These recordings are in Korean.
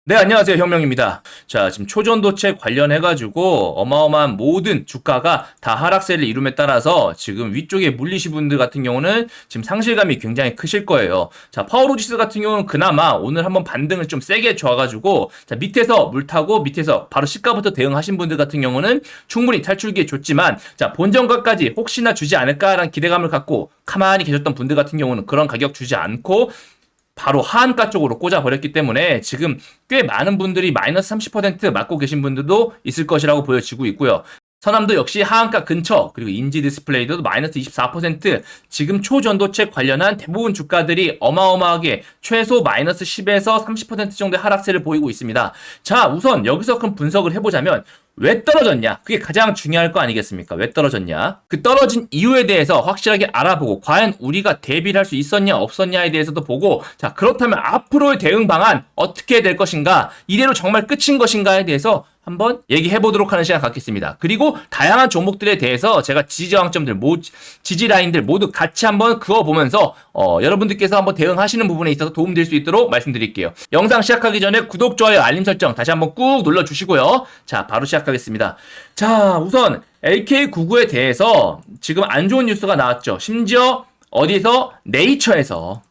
네, 안녕하세요. 혁명입니다. 자, 지금 초전도체 관련해가지고 어마어마한 모든 주가가 다 하락세를 이룸에 따라서 지금 위쪽에 물리신 분들 같은 경우는 지금 상실감이 굉장히 크실 거예요. 자, 파워로지스 같은 경우는 그나마 오늘 한번 반등을 좀 세게 줘가지고 자, 밑에서 물 타고 밑에서 바로 시가부터 대응하신 분들 같은 경우는 충분히 탈출기에 줬지만 자, 본전가까지 혹시나 주지 않을까라는 기대감을 갖고 가만히 계셨던 분들 같은 경우는 그런 가격 주지 않고 바로 하한가 쪽으로 꽂아버렸기 때문에 지금 꽤 많은 분들이 마이너스 30% 맞고 계신 분들도 있을 것이라고 보여지고 있고요. 서남도 역시 하한가 근처, 그리고 인지 디스플레이도 마이너스 24%, 지금 초전도체 관련한 대부분 주가들이 어마어마하게 최소 마이너스 10에서 30% 정도의 하락세를 보이고 있습니다. 자, 우선 여기서 큰 분석을 해보자면 왜 떨어졌냐? 그게 가장 중요할 거 아니겠습니까? 왜 떨어졌냐? 그 떨어진 이유에 대해서 확실하게 알아보고 과연 우리가 대비를 할 수 있었냐 없었냐에 대해서도 보고 자, 그렇다면 앞으로의 대응 방안 어떻게 될 것인가? 이대로 정말 끝인 것인가에 대해서 한번 얘기해 보도록 하는 시간 갖겠습니다. 그리고 다양한 종목들에 대해서 제가 지지저항점들, 지지 라인들 모두 같이 한번 그어보면서 여러분들께서 한번 대응하시는 부분에 있어서 도움될 수 있도록 말씀드릴게요. 영상 시작하기 전에 구독, 좋아요, 알림 설정 다시 한번 꾹 눌러주시고요. 자, 바로 시작하겠습니다. 자, 우선 LK99에 대해서 지금 안 좋은 뉴스가 나왔죠. 심지어 어디서? 네이처에서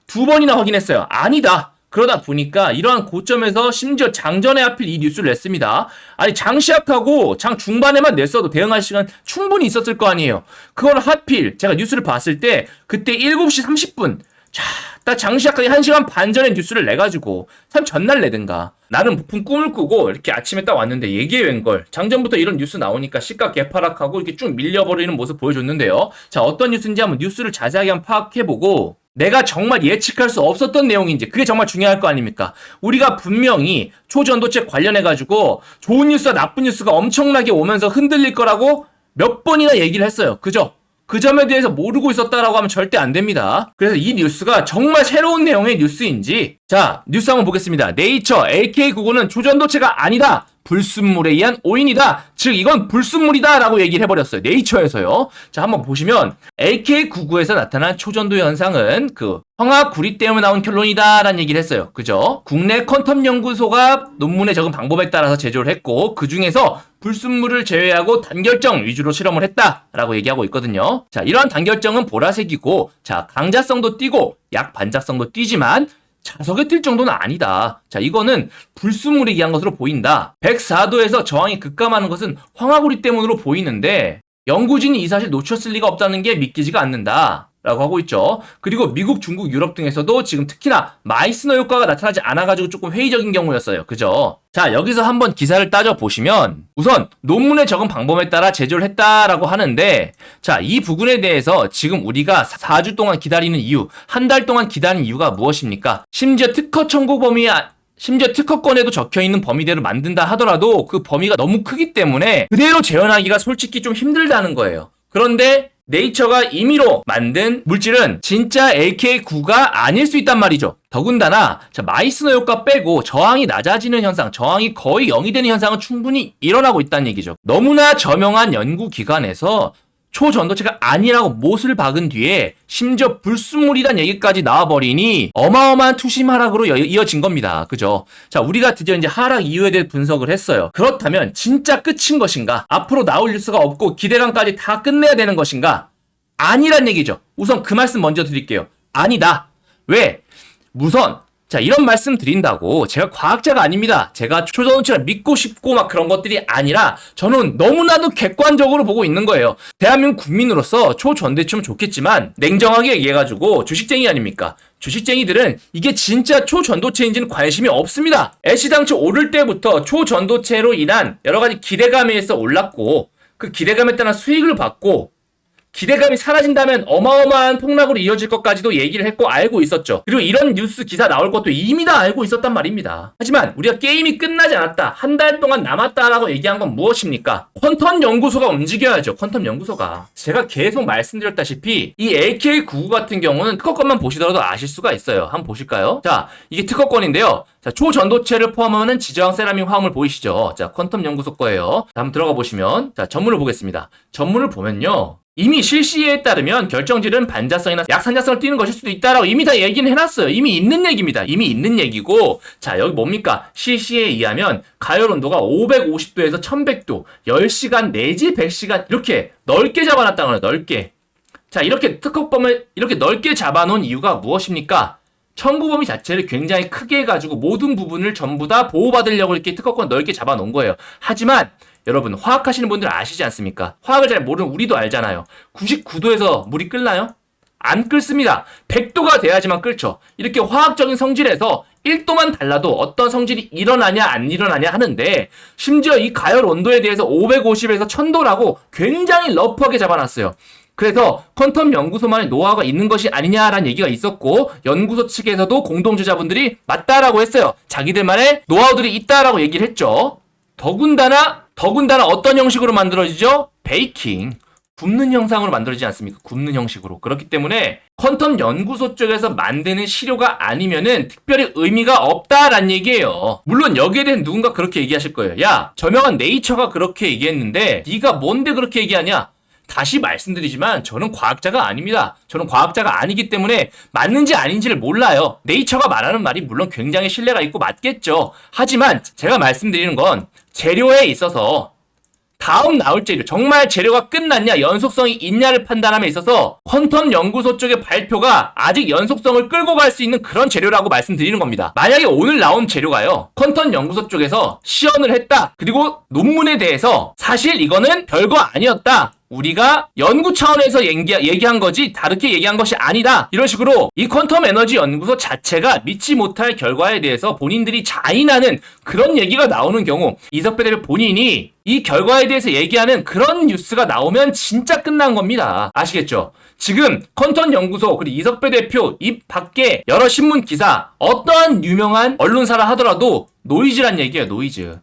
두 번이나 확인했어요. 아니다. 그러다 보니까 이러한 고점에서 심지어 장전에 하필 이 뉴스를 냈습니다. 아니, 장 시작하고 장 중반에만 냈어도 대응할 시간 충분히 있었을 거 아니에요. 그걸 하필 제가 뉴스를 봤을 때 그때 7시 30분 자, 딱 장 시작하기 1시간 반 전에 뉴스를 내가지고 참 전날 내든가 나는 부푼 꿈을 꾸고 이렇게 아침에 딱 왔는데 얘기해 웬걸 장전부터 이런 뉴스 나오니까 시가 개파락하고 이렇게 쭉 밀려버리는 모습 보여줬는데요. 자, 어떤 뉴스인지 한번 뉴스를 자세하게 한번 파악해보고 내가 정말 예측할 수 없었던 내용인지 그게 정말 중요할 거 아닙니까? 우리가 분명히 초전도체 관련해가지고 좋은 뉴스와 나쁜 뉴스가 엄청나게 오면서 흔들릴 거라고 몇 번이나 얘기를 했어요. 그죠? 그 점에 대해서 모르고 있었다라고 하면 절대 안 됩니다. 그래서 이 뉴스가 정말 새로운 내용의 뉴스인지 자, 뉴스 한번 보겠습니다. 네이처 LK99는 초전도체가 아니다. 불순물에 의한 오인이다. 즉 이건 불순물이다 라고 얘기를 해버렸어요. 네이처에서요. 자, 한번 보시면 LK99에서 나타난 초전도 현상은 그 황화구리 때문에 나온 결론이다 라는 얘기를 했어요. 그죠? 국내 퀀텀 연구소가 논문에 적은 방법에 따라서 제조를 했고 그 중에서 불순물을 제외하고 단결정 위주로 실험을 했다라고 얘기하고 있거든요. 자, 이러한 단결정은 보라색이고 자, 강자성도 띄고 약 반자성도 띄지만 자석에 뛸 정도는 아니다. 자, 이거는 불순물에 의한 것으로 보인다. 104도에서 저항이 급감하는 것은 황화구리 때문으로 보이는데 연구진이 이 사실 놓쳤을 리가 없다는 게 믿기지가 않는다. 라고 하고 있죠. 그리고 미국, 중국, 유럽 등에서도 지금 특히나 마이스너 효과가 나타나지 않아가지고 조금 회의적인 경우였어요. 그죠? 자, 여기서 한번 기사를 따져보시면 우선 논문에 적은 방법에 따라 제조를 했다라고 하는데 자, 이 부분에 대해서 지금 우리가 4주 동안 기다리는 이유, 한 달 동안 기다리는 이유가 무엇입니까? 심지어 특허권에도 적혀있는 범위대로 만든다 하더라도 그 범위가 너무 크기 때문에 그대로 재현하기가 솔직히 좀 힘들다는 거예요. 그런데 네이처가 임의로 만든 물질은 진짜 LK9가 아닐 수 있단 말이죠. 더군다나 자, 마이스너 효과 빼고 저항이 낮아지는 현상, 저항이 거의 0이 되는 현상은 충분히 일어나고 있다는 얘기죠. 너무나 저명한 연구기관에서 초전도체가 아니라고 못을 박은 뒤에 심지어 불순물이란 얘기까지 나와버리니 어마어마한 투심 하락으로 이어진 겁니다. 그죠? 자, 우리가 드디어 이제 하락 이유에 대해 분석을 했어요. 그렇다면 진짜 끝인 것인가? 앞으로 나올 뉴스가 없고 기대감까지 다 끝내야 되는 것인가? 아니란 얘기죠. 우선 그 말씀 먼저 드릴게요. 아니다. 왜? 우선 자, 이런 말씀 드린다고 제가 과학자가 아닙니다. 제가 초전도체를 믿고 싶고 막 그런 것들이 아니라 저는 너무나도 객관적으로 보고 있는 거예요. 대한민국 국민으로서 초전도체면 좋겠지만 냉정하게 얘기해가지고 주식쟁이 아닙니까? 주식쟁이들은 이게 진짜 초전도체인지는 관심이 없습니다. 애시당초 오를 때부터 초전도체로 인한 여러 가지 기대감에 의해서 올랐고 그 기대감에 따른 수익을 받고 기대감이 사라진다면 어마어마한 폭락으로 이어질 것까지도 얘기를 했고 알고 있었죠. 그리고 이런 뉴스 기사 나올 것도 이미 다 알고 있었단 말입니다. 하지만 우리가 게임이 끝나지 않았다. 한 달 동안 남았다라고 얘기한 건 무엇입니까? 퀀텀 연구소가 움직여야죠. 퀀텀 연구소가. 제가 계속 말씀드렸다시피 이 LK99 같은 경우는 특허권만 보시더라도 아실 수가 있어요. 한번 보실까요? 자, 이게 특허권인데요. 자, 초전도체를 포함하는 지저항 세라믹 화합물 보이시죠? 자, 퀀텀 연구소 거예요. 자, 한번 들어가 보시면 자, 전문을 보겠습니다. 전문을 보면요. 이미 실시에 따르면 결정질은 반자성이나 약산자성을 띠는 것일 수도 있다라고 이미 다 얘기는 해놨어요. 이미 있는 얘기입니다. 이미 있는 얘기고, 자, 여기 뭡니까? 실시에 의하면 가열 온도가 550도에서 1100도, 10시간 내지 100시간 이렇게 넓게 잡아놨다는 거예요. 넓게. 자, 이렇게 특허범을 이렇게 넓게 잡아놓은 이유가 무엇입니까? 청구범위 자체를 굉장히 크게 해가지고 모든 부분을 전부 다 보호받으려고 이렇게 특허권 넓게 잡아놓은 거예요. 하지만 여러분, 화학 하시는 분들 아시지 않습니까? 화학을 잘 모르는 우리도 알잖아요. 99도에서 물이 끓나요? 안 끓습니다. 100도가 돼야지만 끓죠. 이렇게 화학적인 성질에서 1도만 달라도 어떤 성질이 일어나냐 안 일어나냐 하는데, 심지어 이 가열 온도에 대해서 550에서 1000도라고 굉장히 러프하게 잡아놨어요. 그래서 퀀텀 연구소만의 노하우가 있는 것이 아니냐라는 얘기가 있었고, 연구소 측에서도 공동주자분들이 맞다라고 했어요. 자기들만의 노하우들이 있다라고 얘기를 했죠. 더군다나 어떤 형식으로 만들어지죠? 베이킹. 굽는 형상으로 만들어지지 않습니까? 굽는 형식으로. 그렇기 때문에 퀀텀 연구소 쪽에서 만드는 시료가 아니면은 특별히 의미가 없다라는 얘기예요. 물론 여기에 대해 누군가 그렇게 얘기하실 거예요. 야, 저명한 네이처가 그렇게 얘기했는데 네가 뭔데 그렇게 얘기하냐? 다시 말씀드리지만 저는 과학자가 아닙니다. 저는 과학자가 아니기 때문에 맞는지 아닌지를 몰라요. 네이처가 말하는 말이 물론 굉장히 신뢰가 있고 맞겠죠. 하지만 제가 말씀드리는 건 재료에 있어서 다음 나올 재료, 정말 재료가 끝났냐, 연속성이 있냐를 판단함에 있어서 퀀텀 연구소 쪽의 발표가 아직 연속성을 끌고 갈 수 있는 그런 재료라고 말씀드리는 겁니다. 만약에 오늘 나온 재료가요, 퀀텀 연구소 쪽에서 시연을 했다, 그리고 논문에 대해서 사실 이거는 별거 아니었다, 우리가 연구 차원에서 얘기한 거지 다르게 얘기한 것이 아니다, 이런 식으로 이 퀀텀 에너지 연구소 자체가 믿지 못할 결과에 대해서 본인들이 자인하는 그런 얘기가 나오는 경우, 이석배 대표 본인이 이 결과에 대해서 얘기하는 그런 뉴스가 나오면 진짜 끝난 겁니다. 아시겠죠? 지금 퀀텀 연구소 그리고 이석배 대표 입 밖에 여러 신문 기사, 어떠한 유명한 언론사라 하더라도 노이즈란 얘기예요.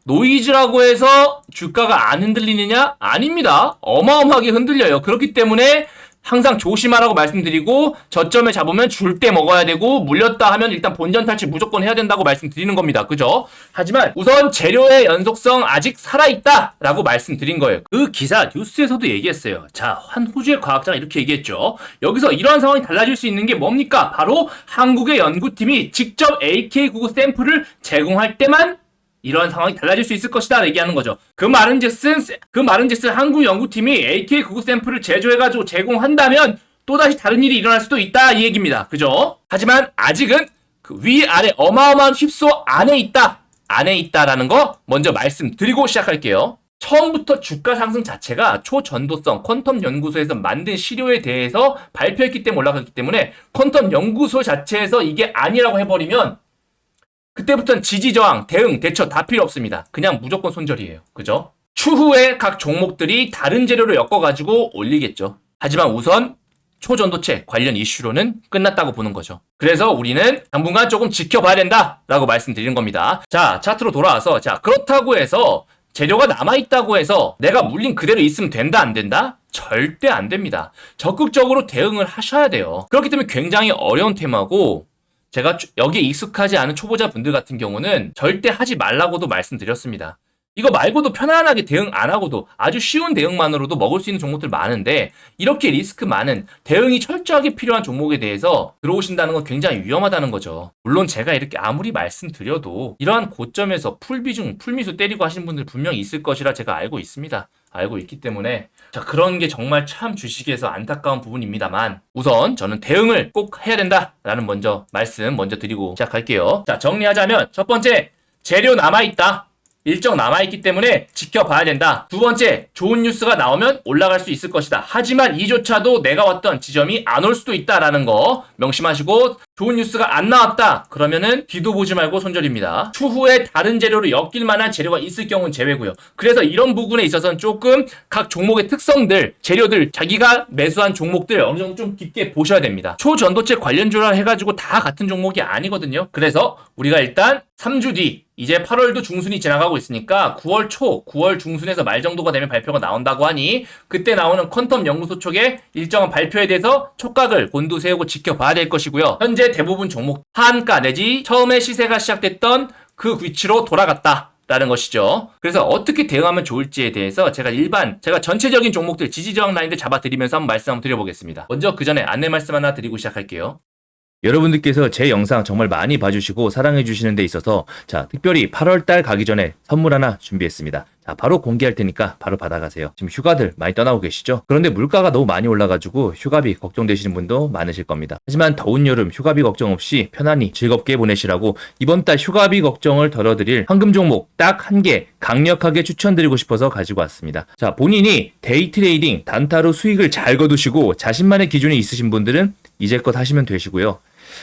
노이즈라고 해서 주가가 안 흔들리느냐? 아닙니다. 어마어마하게 흔들려요. 그렇기 때문에 항상 조심하라고 말씀드리고, 저점에 잡으면 줄 때 먹어야 되고, 물렸다 하면 일단 본전 탈취 무조건 해야 된다고 말씀드리는 겁니다. 그죠? 하지만 우선 재료의 연속성 아직 살아있다 라고 말씀드린 거예요. 그 기사 뉴스에서도 얘기했어요. 자, 한 호주의 과학자가 이렇게 얘기했죠. 여기서 이러한 상황이 달라질 수 있는 게 뭡니까? 바로 한국의 연구팀이 직접 AK99 샘플을 제공할 때만 이런 상황이 달라질 수 있을 것이다 얘기하는 거죠. 그 말은즉슨 한국 연구팀이 AK99 샘플을 제조해가지고 제공한다면 또다시 다른 일이 일어날 수도 있다 이 얘기입니다. 그죠? 하지만 아직은 그 위아래 어마어마한 휩소 안에 있다라는 거 먼저 말씀드리고 시작할게요. 처음부터 주가 상승 자체가 초전도성 퀀텀 연구소에서 만든 시료에 대해서 발표했기 때문에 올라갔기 때문에, 퀀텀 연구소 자체에서 이게 아니라고 해버리면 그때부터는 지지저항, 대응, 대처 다 필요 없습니다. 그냥 무조건 손절이에요. 그죠? 추후에 각 종목들이 다른 재료를 엮어가지고 올리겠죠. 하지만 우선 초전도체 관련 이슈로는 끝났다고 보는 거죠. 그래서 우리는 당분간 조금 지켜봐야 된다라고 말씀드리는 겁니다. 자, 차트로 돌아와서, 자, 그렇다고 해서 재료가 남아있다고 해서 내가 물린 그대로 있으면 된다 안 된다? 절대 안 됩니다. 적극적으로 대응을 하셔야 돼요. 그렇기 때문에 굉장히 어려운 테마고, 제가 여기에 익숙하지 않은 초보자분들 같은 경우는 절대 하지 말라고도 말씀드렸습니다. 이거 말고도 편안하게 대응 안 하고도 아주 쉬운 대응만으로도 먹을 수 있는 종목들 많은데, 이렇게 리스크 많은 대응이 철저하게 필요한 종목에 대해서 들어오신다는 건 굉장히 위험하다는 거죠. 물론 제가 이렇게 아무리 말씀드려도 이러한 고점에서 풀미수 때리고 하시는 분들 분명히 있을 것이라 제가 알고 있습니다. 알고 있기 때문에, 자, 그런 게 정말 참 주식에서 안타까운 부분입니다만, 우선 저는 대응을 꼭 해야 된다라는 말씀 먼저 드리고 시작할게요. 자, 정리하자면 첫 번째, 재료 남아있다. 일정 남아있기 때문에 지켜봐야 된다. 두 번째, 좋은 뉴스가 나오면 올라갈 수 있을 것이다. 하지만 이조차도 내가 왔던 지점이 안 올 수도 있다라는 거 명심하시고, 좋은 뉴스가 안 나왔다 그러면은 뒤도 보지 말고 손절입니다. 추후에 다른 재료로 엮일 만한 재료가 있을 경우는 제외고요. 그래서 이런 부분에 있어서는 조금 각 종목의 특성들, 재료들, 자기가 매수한 종목들 어느 정도 좀 깊게 보셔야 됩니다. 초전도체 관련주라 해가지고 다 같은 종목이 아니거든요. 그래서 우리가 일단 3주 뒤, 이제 8월도 중순이 지나가고 있으니까 9월 초, 9월 중순에서 말 정도가 되면 발표가 나온다고 하니, 그때 나오는 퀀텀 연구소 쪽에 일정한 발표에 대해서 촉각을 곤두세우고 지켜봐야 될 것이고요. 현재 대부분 종목 하한가 내지 처음에 시세가 시작됐던 그 위치로 돌아갔다. 라는 것이죠. 그래서 어떻게 대응하면 좋을지에 대해서 제가 전체적인 종목들 지지저항 라인들 잡아드리면서 한번 말씀 한번 드려보겠습니다. 먼저 그 전에 안내 말씀 하나 드리고 시작할게요. 여러분들께서 제 영상 정말 많이 봐주시고 사랑해주시는 데 있어서 특별히 8월달 가기 전에 선물 하나 준비했습니다. 바로 공개할 테니까 바로 받아가세요. 지금 휴가들 많이 떠나고 계시죠? 그런데 물가가 너무 많이 올라가지고 휴가비 걱정되시는 분도 많으실 겁니다. 하지만 더운 여름 휴가비 걱정 없이 편안히 즐겁게 보내시라고 이번 달 휴가비 걱정을 덜어드릴 황금 종목 딱 한 개 강력하게 추천드리고 싶어서 가지고 왔습니다. 본인이 데이 트레이딩 단타로 수익을 잘 거두시고 자신만의 기준이 있으신 분들은 이제껏 하시면 되시고요.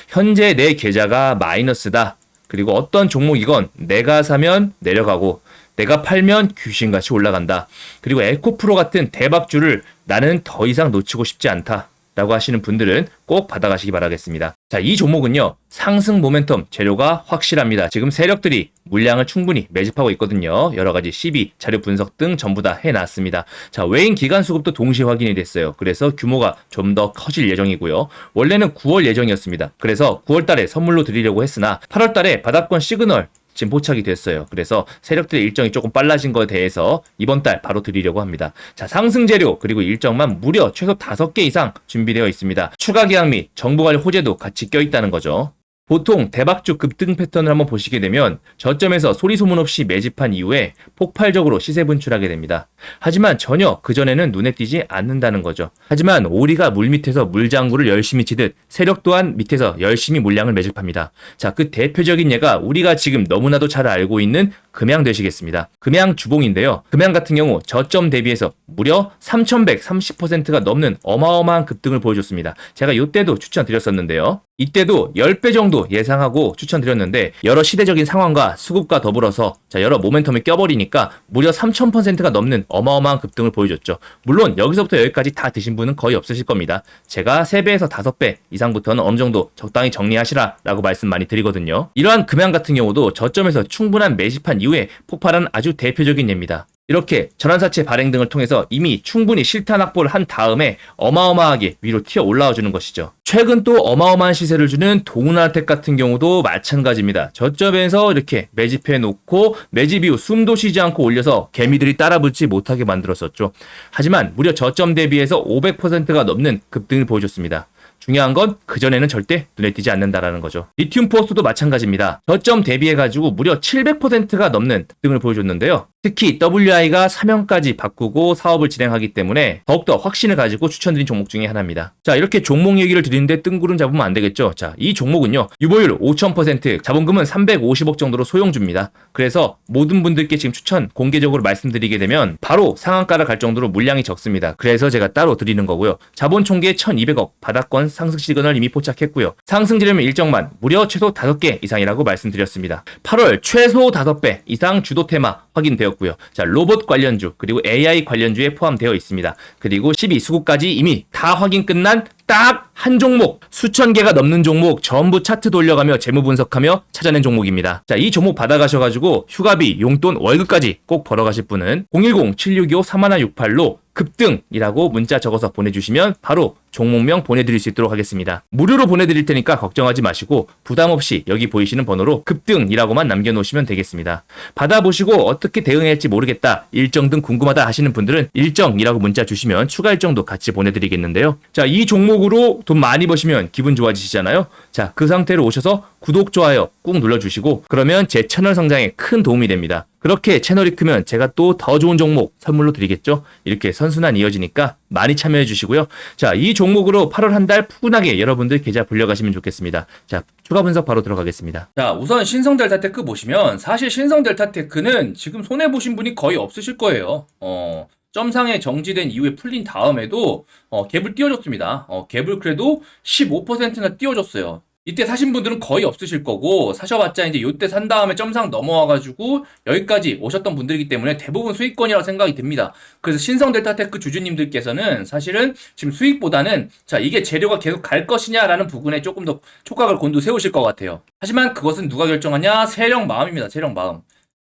현재 내 계좌가 마이너스다. 그리고 어떤 종목이건 내가 사면 내려가고 내가 팔면 귀신같이 올라간다. 그리고 에코프로 같은 대박주를 나는 더 이상 놓치고 싶지 않다. 라고 하시는 분들은 꼭 받아가시기 바라겠습니다. 이 종목은요. 상승 모멘텀 재료가 확실합니다. 지금 세력들이 물량을 충분히 매집하고 있거든요. 여러가지 시비, 자료 분석 등 전부 다 해놨습니다. 외인 기간 수급도 동시에 확인이 됐어요. 그래서 규모가 좀 더 커질 예정이고요. 원래는 9월 예정이었습니다. 그래서 9월 달에 선물로 드리려고 했으나 8월 달에 바닥권 시그널 지금 포착이 됐어요. 그래서 세력들의 일정이 조금 빨라진 거에 대해서 이번 달 바로 드리려고 합니다. 상승 재료 그리고 일정만 무려 최소 5개 이상 준비되어 있습니다. 추가 계약 및 정보관리 호재도 같이 껴있다는 거죠. 보통 대박주 급등 패턴을 한번 보시게 되면 저점에서 소리 소문 없이 매집한 이후에 폭발적으로 시세 분출하게 됩니다. 하지만 전혀 그전에는 눈에 띄지 않는다는 거죠. 하지만 오리가 물 밑에서 물장구를 열심히 치듯 세력 또한 밑에서 열심히 물량을 매집합니다. 그 대표적인 예가 우리가 지금 너무나도 잘 알고 있는 금양 되시겠습니다. 금양 주봉인데요. 금양 같은 경우 저점 대비해서 무려 3130%가 넘는 어마어마한 급등을 보여줬습니다. 제가 이때도 추천드렸었는데요. 이때도 10배 정도 예상하고 추천드렸는데 여러 시대적인 상황과 수급과 더불어서 여러 모멘텀이 껴버리니까 무려 3000%가 넘는 어마어마한 급등을 보여줬죠. 물론 여기서부터 여기까지 다 드신 분은 거의 없으실 겁니다. 제가 3배에서 5배 이상부터는 어느 정도 적당히 정리하시라라고 말씀 많이 드리거든요. 이러한 금양 같은 경우도 저점에서 충분한 매집한 이후에 폭발한 아주 대표적인 예입니다. 이렇게 전환사채 발행 등을 통해서 이미 충분히 실탄 확보를 한 다음에 어마어마하게 위로 튀어 올라와 주는 것이죠. 최근 또 어마어마한 시세를 주는 동은하텍 같은 경우도 마찬가지입니다. 저점에서 이렇게 매집해 놓고 매집 이후 숨도 쉬지 않고 올려서 개미들이 따라붙지 못하게 만들었었죠. 하지만 무려 저점 대비해서 500%가 넘는 급등을 보여줬습니다. 중요한 건 그전에는 절대 눈에 띄지 않는다라는 거죠. 리튬 포스도 마찬가지입니다. 저점 대비해가지고 무려 700%가 넘는 등을 보여줬는데요. 특히 WI가 사명까지 바꾸고 사업을 진행하기 때문에 더욱더 확신을 가지고 추천드린 종목 중에 하나입니다. 이렇게 종목 얘기를 드리는데 뜬구름 잡으면 안 되겠죠. 이 종목은요. 유보율 5000%, 자본금은 350억 정도로 소형주입니다. 그래서 모든 분들께 지금 추천 공개적으로 말씀드리게 되면 바로 상한가를 갈 정도로 물량이 적습니다. 그래서 제가 따로 드리는 거고요. 자본 총계 1200억, 바닥권 상승 시그널 이미 포착했고요. 상승 지르면 일정만 무려 최소 5개 이상이라고 말씀드렸습니다. 8월 최소 5배 이상 주도 테마 확인되었고요. 로봇 관련주 그리고 AI 관련주에 포함되어 있습니다. 그리고 12수급까지 이미 다 확인 끝난 딱 한 종목, 수천 개가 넘는 종목 전부 차트 돌려가며 재무 분석하며 찾아낸 종목입니다. 이 종목 받아가셔가지고 휴가비, 용돈, 월급까지 꼭 벌어가실 분은 010-7625-3168로 급등이라고 문자 적어서 보내주시면 바로 종목명 보내드릴 수 있도록 하겠습니다. 무료로 보내드릴 테니까 걱정하지 마시고 부담없이 여기 보이시는 번호로 급등이라고만 남겨놓으시면 되겠습니다. 받아보시고 어떻게 대응해야 할지 모르겠다, 일정 등 궁금하다 하시는 분들은 일정이라고 문자 주시면 추가 일정도 같이 보내드리겠는데요. 이 종목으로 돈 많이 버시면 기분 좋아지시잖아요. 그 상태로 오셔서 구독, 좋아요 꾹 눌러주시고 그러면 제 채널 성장에 큰 도움이 됩니다. 그렇게 채널이 크면 제가 또 더 좋은 종목 선물로 드리겠죠. 이렇게 선순환 이어지니까 많이 참여해 주시고요. 이 종목으로 8월 한 달 푸근하게 여러분들 계좌 불려가시면 좋겠습니다. 추가 분석 바로 들어가겠습니다. 우선 신성델타테크 보시면 사실 신성델타테크는 지금 손해보신 분이 거의 없으실 거예요. 점상에 정지된 이후에 풀린 다음에도 갭을 띄워줬습니다. 갭을 그래도 15%나 띄워줬어요. 이때 사신 분들은 거의 없으실 거고, 사셔봤자 이제 요때 산 다음에 점상 넘어와가지고 여기까지 오셨던 분들이기 때문에 대부분 수익권이라고 생각이 듭니다. 그래서 신성델타테크 주주님들께서는 사실은 지금 수익보다는 이게 재료가 계속 갈 것이냐라는 부분에 조금 더 촉각을 곤두세우실 것 같아요. 하지만 그것은 누가 결정하냐? 세력 마음입니다. 세력 마음.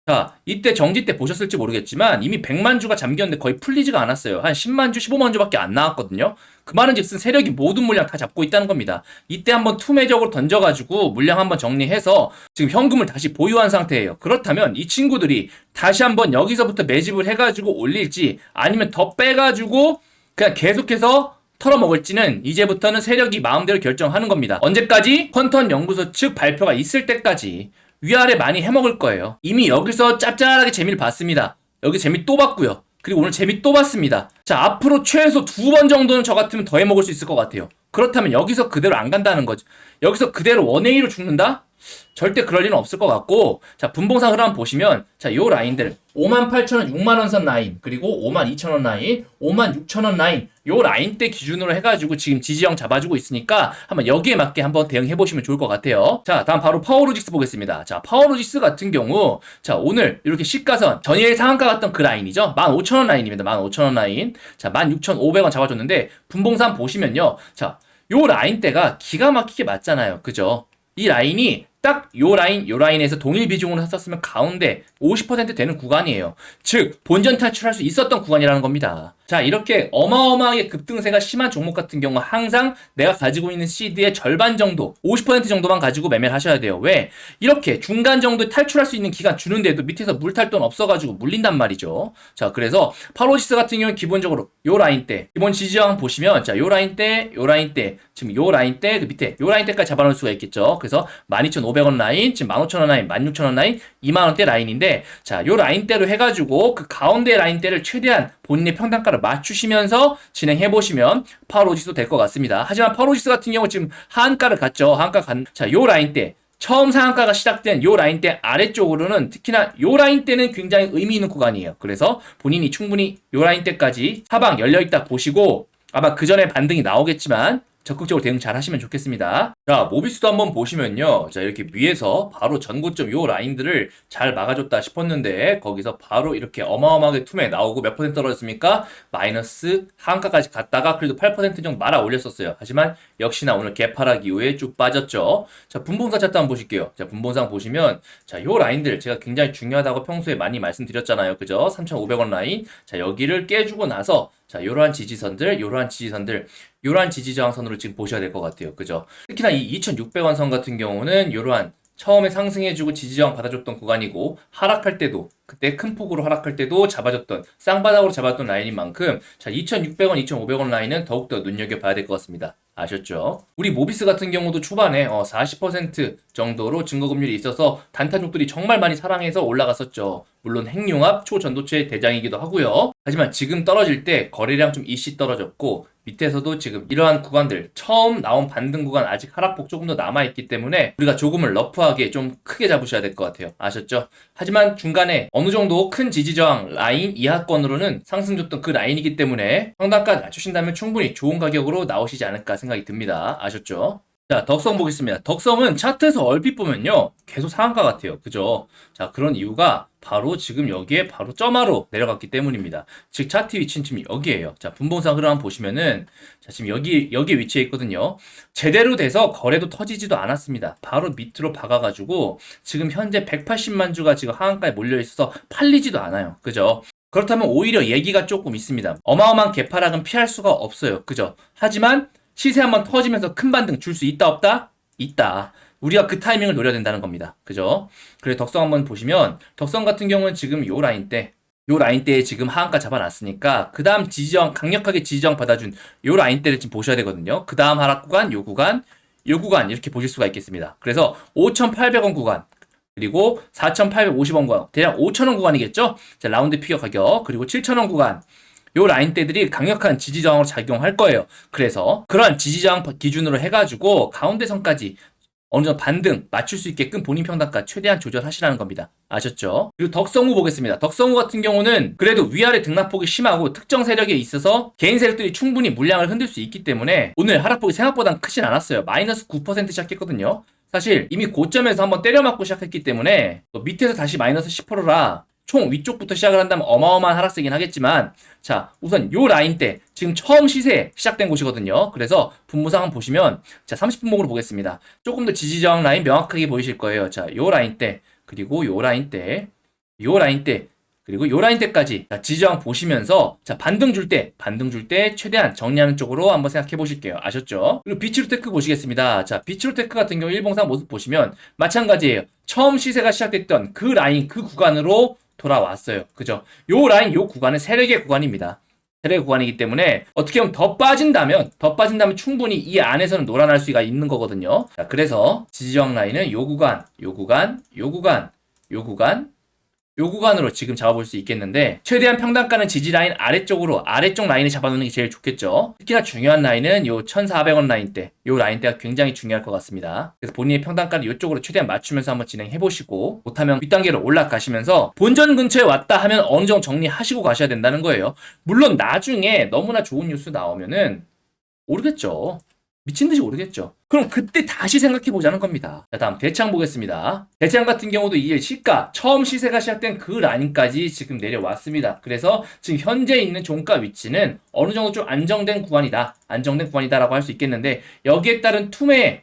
자, 이때 정지 때 보셨을지 모르겠지만 이미 100만 주가 잠겼는데 거의 풀리지가 않았어요. 한 10만 주, 15만 주밖에 안 나왔거든요. 그 말은 즉슨 세력이 모든 물량 다 잡고 있다는 겁니다. 이때 한번 투매적으로 던져가지고 물량 한번 정리해서 지금 현금을 다시 보유한 상태예요. 그렇다면 이 친구들이 다시 한번 여기서부터 매집을 해가지고 올릴지 아니면 더 빼가지고 그냥 계속해서 털어먹을지는 이제부터는 세력이 마음대로 결정하는 겁니다. 언제까지? 퀀텀 연구소 측 발표가 있을 때까지 위아래 많이 해먹을 거예요. 이미 여기서 짭짤하게 재미를 봤습니다. 여기 재미 또 봤고요. 그리고 오늘 재미 또 봤습니다. 자, 앞으로 최소 2번 정도는 저 같으면 더 해먹을 수 있을 것 같아요. 그렇다면 여기서 그대로 안 간다는 거죠. 여기서 그대로 원웨이로 죽는다? 절대 그럴 리는 없을 것 같고, 자, 분봉상 흐름 보시면, 자, 요 라인들, 58,000원, 6만원 선 라인, 그리고 52,000원 라인, 56,000원 라인, 요 라인대 기준으로 해가지고 지금 지지형 잡아주고 있으니까 한번 여기에 맞게 한번 대응해보시면 좋을 것 같아요. 자, 다음 바로 파워로직스 보겠습니다. 자, 파워로직스 같은 경우, 자, 오늘 이렇게 시가선, 전일 상한가 갔던 그 라인이죠? 15,000원 라인입니다. 15,000원 라인. 자, 16,500원 잡아줬는데, 분봉상 보시면요. 자, 요 라인대가 기가 막히게 맞잖아요. 그죠? 이 라인이 딱 요 라인에서 동일 비중으로 했었으면 가운데 50% 되는 구간이에요. 즉, 본전 탈출할 수 있었던 구간이라는 겁니다. 자, 이렇게 어마어마하게 급등세가 심한 종목 같은 경우 항상 내가 가지고 있는 시드의 절반 정도, 50% 정도만 가지고 매매를 하셔야 돼요. 왜? 이렇게 중간 정도에 탈출할 수 있는 기간 주는데도 밑에서 물탈 돈 없어가지고 물린단 말이죠. 자, 그래서 파로시스 같은 경우는 기본적으로 요 라인대, 기본 지지형 보시면, 자, 요 라인대, 지금 요 라인대, 그 밑에 요 라인대까지 잡아놓을 수가 있겠죠. 그래서 12,500원 라인, 지금 15,000원 라인, 16,000원 라인, 2만원대 라인인데, 자, 요 라인대로 해가지고 그 가운데 라인대를 최대한 본인의 평단가를 맞추시면서 진행해보시면 파워로직스도 될 것 같습니다. 하지만 파워로직스 같은 경우 지금 하한가를 갔죠. 자, 요 라인대. 처음 상한가가 시작된 요 라인대 아래쪽으로는 특히나 요 라인대는 굉장히 의미 있는 구간이에요. 그래서 본인이 충분히 요 라인대까지 사방 열려있다 보시고 아마 그 전에 반등이 나오겠지만 적극적으로 대응 잘 하시면 좋겠습니다. 자, 모비스도 한번 보시면요. 자, 이렇게 위에서 바로 전고점 요 라인들을 잘 막아줬다 싶었는데 거기서 바로 이렇게 어마어마하게 툼에 나오고 몇 퍼센트 떨어졌습니까? 마이너스 한가까지 갔다가 그래도 8% 정도 말아 올렸었어요. 하지만 역시나 오늘 개파락 이후에 쭉 빠졌죠. 자, 분봉상 차트 한번 보실게요. 자, 분봉상 보시면 자, 요 라인들 제가 굉장히 중요하다고 평소에 많이 말씀드렸잖아요. 그죠? 3,500원 라인. 자, 여기를 깨주고 나서 자, 요러한 지지선들, 요러한 지지저항선으로 지금 보셔야 될 것 같아요. 그죠? 특히나 이 2,600원 선 같은 경우는 요러한 처음에 상승해주고 지지저항 받아줬던 구간이고 하락할 때도 그때 큰 폭으로 하락할 때도 잡아줬던 쌍바닥으로 잡았던 라인인 만큼 자 2,600원, 2,500원 라인은 더욱더 눈여겨봐야 될 것 같습니다. 아셨죠? 우리 모비스 같은 경우도 초반에 40% 정도로 증거금률이 있어서 단타족들이 정말 많이 사랑해서 올라갔었죠. 물론 핵융합 초전도체 대장이기도 하고요. 하지만 지금 떨어질 때 거래량 좀 일시 떨어졌고 밑에서도 지금 이러한 구간들 처음 나온 반등 구간 아직 하락폭 조금 더 남아있기 때문에 우리가 조금은 러프하게 좀 크게 잡으셔야 될 것 같아요. 아셨죠? 하지만 중간에 어느 정도 큰 지지저항 라인 이하권으로는 상승 줬던 그 라인이기 때문에 평단가 낮추신다면 충분히 좋은 가격으로 나오시지 않을까 생각이 듭니다. 아셨죠? 자, 덕성 보겠습니다. 덕성은 차트에서 얼핏 보면요. 계속 상한가 같아요. 그죠? 자, 그런 이유가 바로 지금 여기에 바로 점화로 내려갔기 때문입니다. 즉, 차트 위치는 지금 여기에요. 자, 분봉상 흐름 한번 보시면은, 자, 지금 여기 위치에 있거든요. 제대로 돼서 거래도 터지지도 않았습니다. 바로 밑으로 박아가지고, 지금 현재 180만 주가 지금 하한가에 몰려있어서 팔리지도 않아요. 그죠? 그렇다면 오히려 얘기가 조금 있습니다. 어마어마한 개파락은 피할 수가 없어요. 그죠? 하지만, 시세 한번 터지면서 큰 반등 줄 수 있다 없다? 있다. 우리가 그 타이밍을 노려야 된다는 겁니다. 그죠? 그래 덕성 한번 보시면 덕성 같은 경우는 지금 요 라인대에 지금 하한가 잡아놨으니까 그 다음 지지저항 강력하게 지지저항 받아준 요 라인대를 지금 보셔야 되거든요. 그 다음 하락 구간 요 구간 이렇게 보실 수가 있겠습니다. 그래서 5,800원 구간 그리고 4,850원 구간 대략 5,000원 구간이겠죠? 자, 라운드 피겨 가격 그리고 7,000원 구간 요 라인대들이 강력한 지지저항으로 작용할 거예요. 그래서 그러한 지지저항 기준으로 해가지고 가운데 선까지 어느 정도 반등 맞출 수 있게끔 본인 평단가 최대한 조절하시라는 겁니다. 아셨죠? 그리고 덕성우 보겠습니다. 덕성우 같은 경우는 그래도 위아래 등락폭이 심하고 특정 세력에 있어서 개인 세력들이 충분히 물량을 흔들 수 있기 때문에 오늘 하락폭이 생각보다 크진 않았어요. 마이너스 9% 시작했거든요. 사실 이미 고점에서 한번 때려맞고 시작했기 때문에 밑에서 다시 마이너스 10%라 총 위쪽부터 시작을 한다면 어마어마한 하락세긴 하겠지만 자 우선 요 라인대 지금 처음 시세 시작된 곳이거든요. 그래서 분모상 한번 보시면 자 30분목으로 보겠습니다. 조금 더 지지저항 라인 명확하게 보이실 거예요. 자 요 라인대 그리고 요 라인대 요 라인대 그리고 요 라인대까지 지지저항 보시면서 자 반등 줄 때 최대한 정리하는 쪽으로 한번 생각해 보실게요. 아셨죠? 그리고 비츠루테크 보시겠습니다. 자 비츠루테크 같은 경우 일봉상 모습 보시면 마찬가지예요. 처음 시세가 시작됐던 그 라인 그 구간으로 돌아왔어요. 그죠? 요 라인 요 구간은 세력의 구간입니다. 세력의 구간이기 때문에 어떻게 보면 더 빠진다면 충분히 이 안에서는 놀아날 수가 있는 거거든요. 자, 그래서 지지저항 라인은 요 구간, 요 구간, 요 구간, 요 구간, 요 구간으로 지금 잡아볼 수 있겠는데 최대한 평단가는 지지 라인 아래쪽 라인을 잡아놓는 게 제일 좋겠죠. 특히나 중요한 라인은 요 1,400원 라인대 요 라인대가 굉장히 중요할 것 같습니다. 그래서 본인의 평단가를 이쪽으로 최대한 맞추면서 한번 진행해보시고 못하면 윗단계로 올라가시면서 본전 근처에 왔다 하면 어느 정도 정리하시고 가셔야 된다는 거예요. 물론 나중에 너무나 좋은 뉴스 나오면은 오르겠죠. 미친듯이 오르겠죠. 그럼 그때 다시 생각해보자는 겁니다. 자, 다음 대창 보겠습니다. 대창 같은 경우도 이게 시가 처음 시세가 시작된 그 라인까지 지금 내려왔습니다. 그래서 지금 현재 있는 종가 위치는 어느 정도 좀 안정된 구간이다라고 할 수 있겠는데 여기에 따른 투매에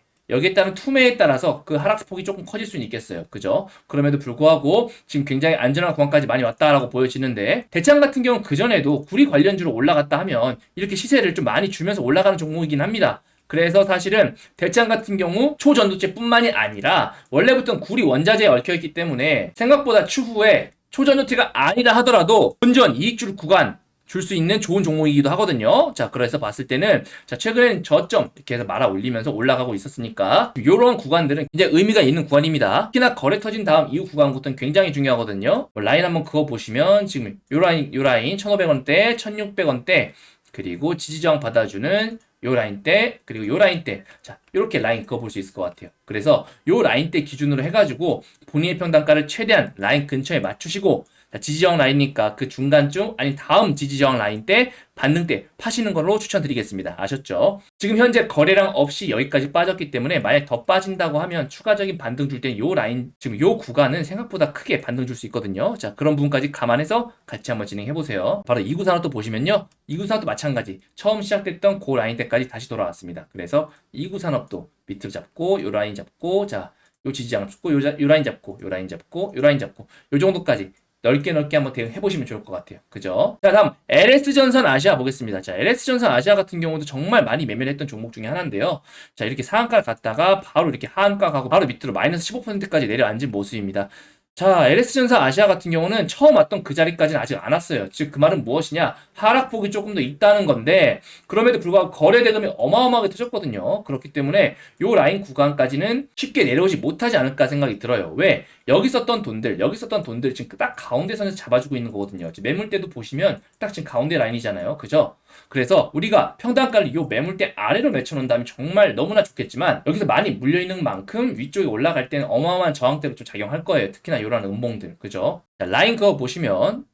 따라서 그 하락폭이 조금 커질 수는 있겠어요. 그죠? 그럼에도 불구하고 지금 굉장히 안전한 구간까지 많이 왔다라고 보여지는데 대창 같은 경우는 그전에도 구리 관련주로 올라갔다 하면 이렇게 시세를 좀 많이 주면서 올라가는 종목이긴 합니다. 그래서 사실은 대창 같은 경우 초전도체뿐만이 아니라 원래부터 구리 원자재에 얽혀있기 때문에 생각보다 추후에 초전도체가 아니라 하더라도 본전 이익줄 구간 줄 수 있는 좋은 종목이기도 하거든요. 자, 그래서 봤을 때는 자 최근엔 저점 이렇게 해서 말아 올리면서 올라가고 있었으니까 이런 구간들은 굉장히 의미가 있는 구간입니다. 특히나 거래 터진 다음 이후 구간부터는 굉장히 중요하거든요. 라인 한번 그거 보시면 지금 요 라인 1,500원대, 1,600원대 그리고 지지저항 받아주는 요 라인대 그리고 요 라인대 자 요렇게 라인 그거 볼 수 있을 것 같아요. 그래서 요 라인대 기준으로 해가지고 본인의 평단가를 최대한 라인 근처에 맞추시고 지지저항 라인이니까 그 중간쯤 아니 다음 지지저항 라인 때 반등 때 파시는 걸로 추천드리겠습니다. 아셨죠? 지금 현재 거래량 없이 여기까지 빠졌기 때문에 만약 더 빠진다고 하면 추가적인 반등 줄 때 요 라인 지금 요 구간은 생각보다 크게 반등 줄 수 있거든요. 자 그런 부분까지 감안해서 같이 한번 진행해 보세요. 바로 이구산업도 보시면요. 이구산업도 마찬가지 처음 시작됐던 그 라인 때까지 다시 돌아왔습니다. 그래서 이구산업도 밑으로 잡고 요 라인 잡고 자 요 지지장 잡고 요 라인 잡고 요 라인 잡고 요 라인 잡고 요 정도까지 넓게 한번 대응해보시면 좋을 것 같아요. 그죠? 자, 다음, LS전선 아시아 보겠습니다. 자, LS전선 아시아 같은 경우도 정말 많이 매매를 했던 종목 중에 하나인데요. 자, 이렇게 상한가를 갔다가 바로 이렇게 하한가 가고 바로 밑으로 마이너스 15%까지 내려앉은 모습입니다. 자, LS전선 아시아 같은 경우는 처음 왔던 그 자리까지는 아직 안 왔어요. 즉, 그 말은 무엇이냐? 하락폭이 조금 더 있다는 건데, 그럼에도 불구하고 거래 대금이 어마어마하게 터졌거든요. 그렇기 때문에 요 라인 구간까지는 쉽게 내려오지 못하지 않을까 생각이 들어요. 왜? 여기 있었던 돈들 지금 딱 가운데 선에서 잡아주고 있는 거거든요. 매물대도 보시면 딱 지금 가운데 라인이잖아요. 그죠? 그래서 우리가 평단가를 요 매물대 아래로 맺혀놓는다면 정말 너무나 좋겠지만 여기서 많이 물려있는 만큼 위쪽에 올라갈 때는 어마어마한 저항대로 좀 작용할 거예요. 특히나 요런 음봉들. 그죠? 자, 라인 그거 보시면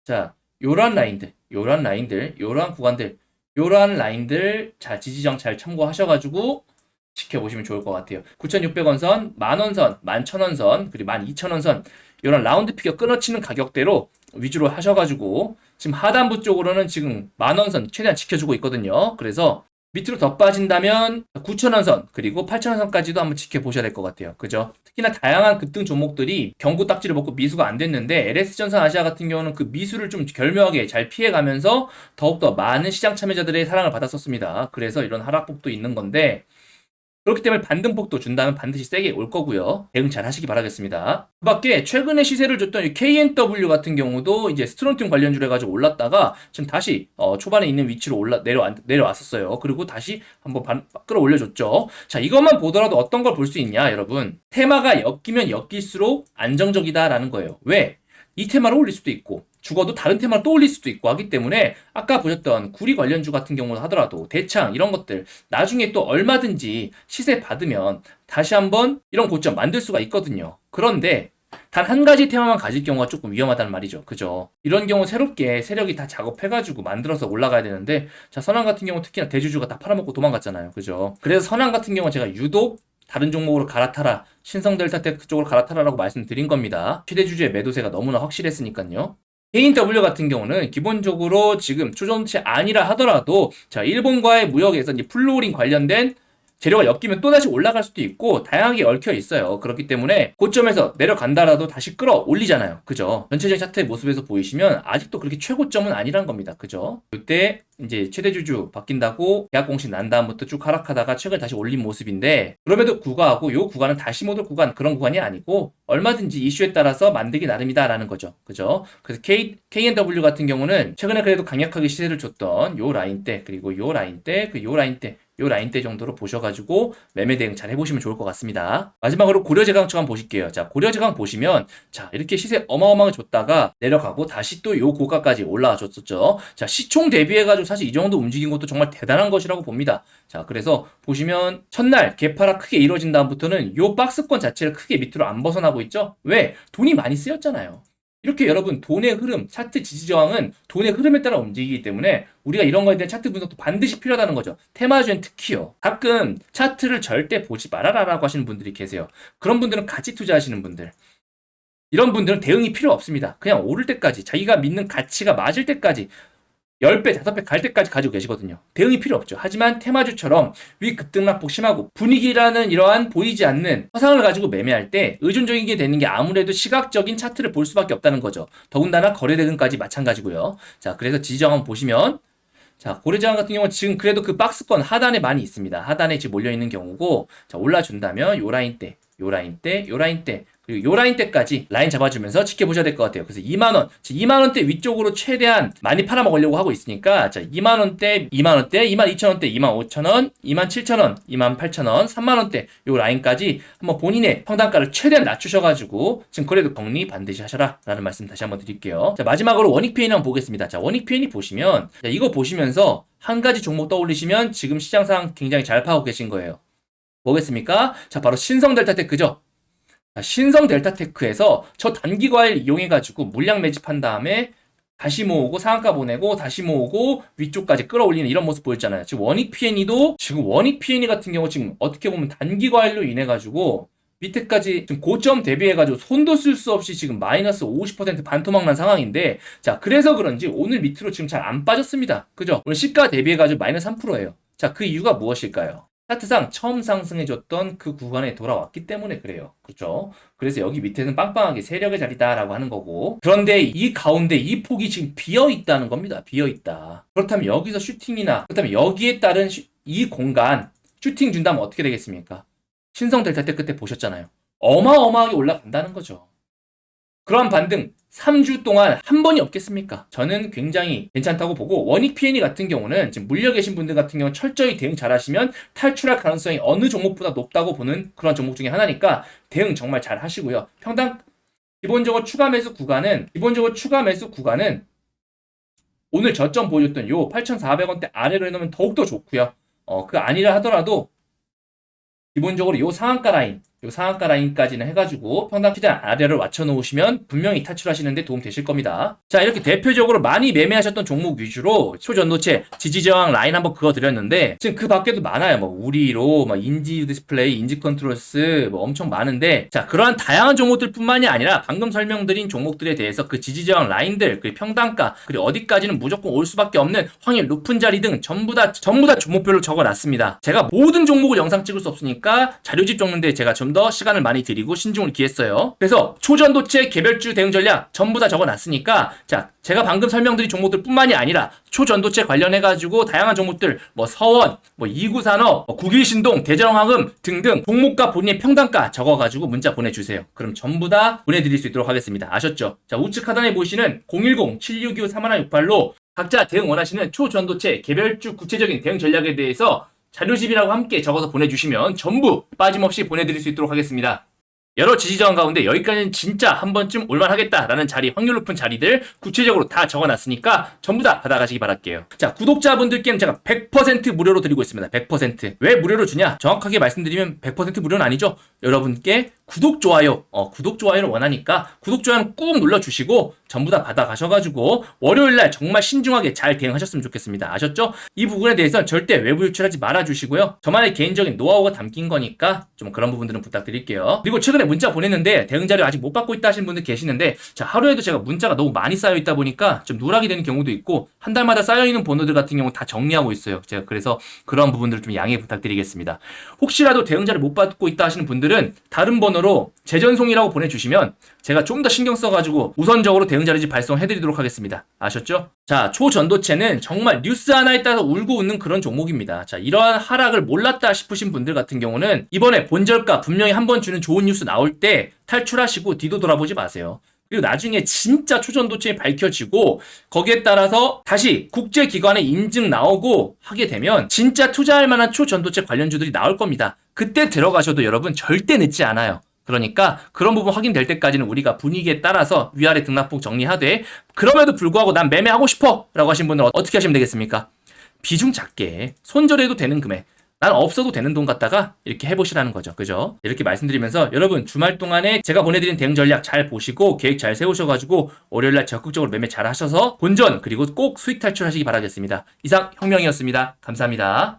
자 요런 구간들 요런 라인들 자 지지정 잘 참고하셔가지고 지켜보시면 좋을 것 같아요. 9,600원 선, 만원 선, 11,000원 선, 그리고 12,000원 선 이런 라운드 피겨 끊어치는 가격대로 위주로 하셔가지고 지금 하단부 쪽으로는 지금 만원 선 최대한 지켜주고 있거든요. 그래서 밑으로 더 빠진다면 9,000원 선 그리고 8,000원 선까지도 한번 지켜보셔야 될 것 같아요. 그죠? 특히나 다양한 급등 종목들이 경고 딱지를 먹고 미수가 안 됐는데 LS전선 아시아 같은 경우는 그 미수를 좀 결묘하게 잘 피해가면서 더욱더 많은 시장 참여자들의 사랑을 받았었습니다. 그래서 이런 하락폭도 있는 건데 그렇기 때문에 반등폭도 준다면 반드시 세게 올 거고요. 대응 잘 하시기 바라겠습니다. 그 밖에 최근에 시세를 줬던 이 KNW 같은 경우도 이제 스트론튬 관련주로 해가지고 올랐다가 지금 다시 초반에 있는 위치로 내려왔었어요. 그리고 다시 한번 끌어올려줬죠. 자, 이것만 보더라도 어떤 걸 볼 수 있냐, 여러분. 테마가 엮이면 엮일수록 안정적이다라는 거예요. 왜? 이 테마를 올릴 수도 있고 죽어도 다른 테마를 또 올릴 수도 있고 하기 때문에 아까 보셨던 구리 관련주 같은 경우는 하더라도 대창 이런 것들 나중에 또 얼마든지 시세 받으면 다시 한번 이런 고점 만들 수가 있거든요. 그런데 단 한 가지 테마만 가질 경우가 조금 위험하다는 말이죠. 그죠? 이런 경우 새롭게 세력이 다 작업해가지고 만들어서 올라가야 되는데 자 선한 같은 경우 특히나 대주주가 다 팔아먹고 도망갔잖아요. 그죠? 그래서 선한 같은 경우 제가 유독 다른 종목으로 갈아타라 신성델타텍 쪽으로 갈아타라라고 말씀드린 겁니다. 최대주주의 매도세가 너무나 확실했으니까요. KNW 같은 경우는 기본적으로 지금 초전체 아니라 하더라도 자 일본과의 무역에서 이제 플로어링 관련된 재료가 엮이면 또다시 올라갈 수도 있고 다양하게 얽혀 있어요. 그렇기 때문에 고점에서 내려간다라도 다시 끌어올리잖아요. 그죠? 전체적인 차트의 모습에서 보이시면 아직도 그렇게 최고점은 아니란 겁니다. 그죠? 그때 이제 최대주주 바뀐다고 계약 공시 난 다음부터 쭉 하락하다가 최근 다시 올린 모습인데, 그럼에도 불구하고 이 구간은 다시 못 올 구간, 그런 구간이 아니고 얼마든지 이슈에 따라서 만들기 나름이다라는 거죠. 그죠? 그래서 K&W 같은 경우는 최근에 그래도 강력하게 시세를 줬던 요 라인대, 그리고 요 라인대, 요 라인대, 요 라인대 정도로 보셔가지고 매매 대응 잘 해보시면 좋을 것 같습니다. 마지막으로 고려제강초 한번 보실게요. 자, 고려제강 보시면 자, 이렇게 시세 어마어마하게 줬다가 내려가고 다시 또 요 고가까지 올라와 줬었죠. 자, 시총 대비해가지고 사실 이 정도 움직인 것도 정말 대단한 것이라고 봅니다. 자, 그래서 보시면 첫날 개파락 크게 이루어진 다음부터는 요 박스권 자체를 크게 밑으로 안 벗어나고 있죠. 왜? 돈이 많이 쓰였잖아요. 이렇게 여러분, 돈의 흐름, 차트 지지 저항은 돈의 흐름에 따라 움직이기 때문에 우리가 이런 거에 대한 차트 분석도 반드시 필요하다는 거죠. 테마주엔 특히요. 가끔 차트를 절대 보지 말아라라고 하시는 분들이 계세요. 그런 분들은 가치 투자하시는 분들, 이런 분들은 대응이 필요 없습니다. 그냥 오를 때까지, 자기가 믿는 가치가 맞을 때까지 10배, 5배 갈 때까지 가지고 계시거든요. 대응이 필요 없죠. 하지만 테마주처럼 위 급등락폭 심하고 분위기라는 이러한 보이지 않는 화상을 가지고 매매할 때 의존적인 게 되는 게 아무래도 시각적인 차트를 볼 수밖에 없다는 거죠. 더군다나 거래 대금까지 마찬가지고요. 자, 그래서 지지저항 보시면, 자, 고려저항 같은 경우는 지금 그래도 그 박스권 하단에 많이 있습니다. 하단에 지금 몰려있는 경우고, 자, 올라준다면 요 라인대, 요 라인대, 요 라인대, 그리고 요 라인대까지 라인 잡아주면서 지켜보셔야 될 것 같아요. 그래서 2만원, 2만원대 위쪽으로 최대한 많이 팔아먹으려고 하고 있으니까, 자, 2만원대, 2만원대, 22,000원대, 25,000원, 27,000원, 28,000원, 3만원대 요 라인까지 한번 본인의 평단가를 최대한 낮추셔가지고 지금 거래도 정리 반드시 하셔라 라는 말씀 다시 한번 드릴게요. 자, 마지막으로 원익 PN 한번 보겠습니다. 자, 원익 PN이 보시면, 자, 이거 보시면서 한 가지 종목 떠올리시면 지금 시장 상황 굉장히 잘 파악하고 계신 거예요. 뭐겠습니까? 자, 바로 신성델타테크죠. 신성델타테크에서 저 단기 과일 이용해가지고 물량 매집한 다음에 다시 모으고 상한가 보내고 다시 모으고 위쪽까지 끌어올리는 이런 모습 보였잖아요. 지금 원익 PNE도, 지금 원익 PNE 같은 경우 지금 어떻게 보면 단기 과일로 인해가지고 밑에까지 지금 고점 대비해가지고 손도 쓸 수 없이 지금 마이너스 50% 반토막 난 상황인데, 자, 그래서 그런지 오늘 밑으로 지금 잘 안 빠졌습니다. 그죠? 오늘 시가 대비해가지고 마이너스 3%예요. 자, 그 이유가 무엇일까요? 차트상 처음 상승해줬던 그 구간에 돌아왔기 때문에 그래요. 그렇죠? 그래서 여기 밑에는 빵빵하게 세력의 자리다라고 하는 거고, 그런데 이 가운데 이 폭이 지금 비어있다는 겁니다. 비어있다. 그렇다면 여기서 슈팅이나, 그렇다면 여기에 따른 이 공간, 슈팅 준다면 어떻게 되겠습니까? 신성델타 때 그때 보셨잖아요. 어마어마하게 올라간다는 거죠. 그러한 반등 3주 동안 한 번이 없겠습니까? 저는 굉장히 괜찮다고 보고, 원익 PNE 같은 경우는 지금 물려 계신 분들 같은 경우 철저히 대응 잘 하시면 탈출할 가능성이 어느 종목보다 높다고 보는 그런 종목 중에 하나니까 대응 정말 잘 하시고요. 평당 기본적으로 추가 매수 구간은 오늘 저점 보여줬던 요 8,400원대 아래로 해놓으면 더욱더 좋고요. 그 아니라 하더라도 기본적으로 요 상한가 라인까지는 해가지고 평당 최대한 아래로 맞춰놓으시면 분명히 탈출하시는데 도움 되실 겁니다. 자, 이렇게 대표적으로 많이 매매하셨던 종목 위주로 초전도체 지지저항 라인 한번 그어드렸는데, 지금 그 밖에도 많아요. 뭐 우리로, 뭐 인지 디스플레이, 인지 컨트롤스, 뭐 엄청 많은데, 자, 그러한 다양한 종목들 뿐만이 아니라 방금 설명드린 종목들에 대해서 그 지지저항 라인들, 그리고 평단가, 그리고 어디까지는 무조건 올 수밖에 없는 확률 높은 자리 등 전부 다 종목별로 적어놨습니다. 제가 모든 종목을 영상 찍을 수 없으니까 자료집 적는데 제가 좀 더 시간을 많이 들이고 신중을 기했어요. 그래서 초전도체 개별주 대응 전략 전부 다 적어놨으니까, 자, 제가 방금 설명드린 종목들 뿐만이 아니라 초전도체 관련해가지고 다양한 종목들, 뭐 서원, 뭐 이구산업, 뭐 국일신동, 대전황금 등등 종목과 본인의 평단가 적어가지고 문자 보내주세요. 그럼 전부 다 보내드릴 수 있도록 하겠습니다. 아셨죠? 자, 우측 하단에 보시는 010-762-3168로 각자 대응 원하시는 초전도체 개별주 구체적인 대응 전략에 대해서 자료집이라고 함께 적어서 보내주시면 전부 빠짐없이 보내드릴 수 있도록 하겠습니다. 여러 지지저항 가운데 여기까지는 진짜 한 번쯤 올만하겠다라는 자리, 확률 높은 자리들 구체적으로 다 적어놨으니까 전부 다 받아가시기 바랄게요. 자, 구독자분들께는 제가 100% 무료로 드리고 있습니다. 100%. 왜 무료로 주냐? 정확하게 말씀드리면 100% 무료는 아니죠. 여러분께 구독, 좋아요, 구독, 좋아요를 원하니까 구독, 좋아요는 꾹 눌러주시고 전부 다 받아가셔가지고 월요일날 정말 신중하게 잘 대응하셨으면 좋겠습니다. 아셨죠? 이 부분에 대해서는 절대 외부 유출하지 말아주시고요. 저만의 개인적인 노하우가 담긴 거니까 좀 그런 부분들은 부탁드릴게요. 그리고 최근에 문자 보냈는데 대응 자료 아직 못 받고 있다 하시는 분들 계시는데, 자, 하루에도 제가 문자가 너무 많이 쌓여 있다 보니까 좀 누락이 되는 경우도 있고 한 달마다 쌓여있는 번호들 같은 경우 다 정리하고 있어요. 제가 그래서 그런 부분들을 좀 양해 부탁드리겠습니다. 혹시라도 대응 자료 못 받고 있다 하시는 분들은 다른 번호로 재전송이라고 보내주시면 제가 좀 더 신경 써가지고 우선적으로 대응 자료지 발송해드리도록 하겠습니다. 아셨죠? 자, 초전도체는 정말 뉴스 하나에 따라서 울고 웃는 그런 종목입니다. 자, 이러한 하락을 몰랐다 싶으신 분들 같은 경우는 이번에 본절가 분명히 한번 주는 좋은 뉴스 나올 때 탈출하시고 뒤도 돌아보지 마세요. 그리고 나중에 진짜 초전도체이 밝혀지고 거기에 따라서 다시 국제기관의 인증 나오고 하게 되면 진짜 투자할 만한 초전도체 관련주들이 나올 겁니다. 그때 들어가셔도 여러분 절대 늦지 않아요. 그러니까 그런 부분 확인될 때까지는 우리가 분위기에 따라서 위아래 등락폭 정리하되, 그럼에도 불구하고 난 매매하고 싶어 라고 하신 분은 어떻게 하시면 되겠습니까? 비중 작게 손절해도 되는 금액, 난 없어도 되는 돈 갖다가 이렇게 해보시라는 거죠. 그죠? 이렇게 말씀드리면서 여러분 주말 동안에 제가 보내드린 대응 전략 잘 보시고 계획 잘 세우셔가지고 월요일날 적극적으로 매매 잘 하셔서 본전 그리고 꼭 수익 탈출하시기 바라겠습니다. 이상 혁명이었습니다. 감사합니다.